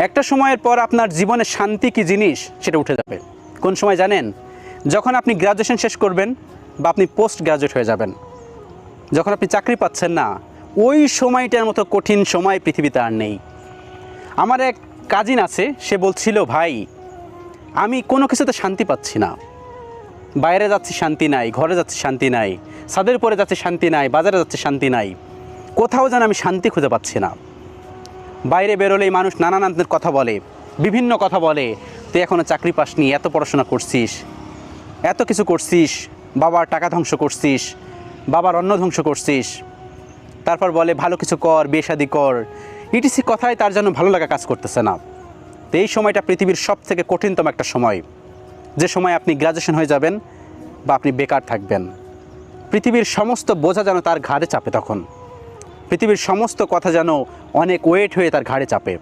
একটা সময়ের পর আপনার জীবনে শান্তি কী জিনিস সেটা উঠে যাবে। কোন সময় জানেন? যখন আপনি গ্র্যাজুয়েশন শেষ করবেন বা আপনি পোস্ট গ্র্যাজুয়েট হয়ে যাবেন, যখন আপনি চাকরি পাচ্ছেন না, ওই সময়টার মতো কঠিন সময় পৃথিবীতে আর নেই। আমার এক কাজিন আছে, সে বলছিল, ভাই আমি কোনো কিছুতে শান্তি পাচ্ছি না। বাইরে যাচ্ছি শান্তি নাই, ঘরে যাচ্ছি শান্তি নাই, ছাদের উপরে যাচ্ছি শান্তি নাই, বাজারে যাচ্ছি শান্তি নাই, কোথাও যেন আমি শান্তি খুঁজে পাচ্ছি না। বাইরে বেরোলেই মানুষ নানান কথা বলে, বিভিন্ন কথা বলে, তুই এখনও চাকরি পাসনি, এত পড়াশোনা করছিস, এত কিছু করছিস, বাবার টাকা ধ্বংস করছিস, বাবার অন্ন ধ্বংস করছিস, তারপর বলে ভালো কিছু কর, বিয়ে শাদি কর, ইটিসি কথায় তার জন্য ভালো লাগা কাজ করতেছে না। তো এই সময়টা পৃথিবীর সব থেকে কঠিনতম একটা সময়, যে সময় আপনি গ্র্যাজুয়েশন হয়ে যাবেন বা আপনি বেকার থাকবেন। পৃথিবীর সমস্ত বোঝা যেন তার ঘাড়ে চাপে, তখন পৃথিবীর সমস্ত কথা যেন অনেক ওয়েট হয়ে তার ঘাড়ে চাপে।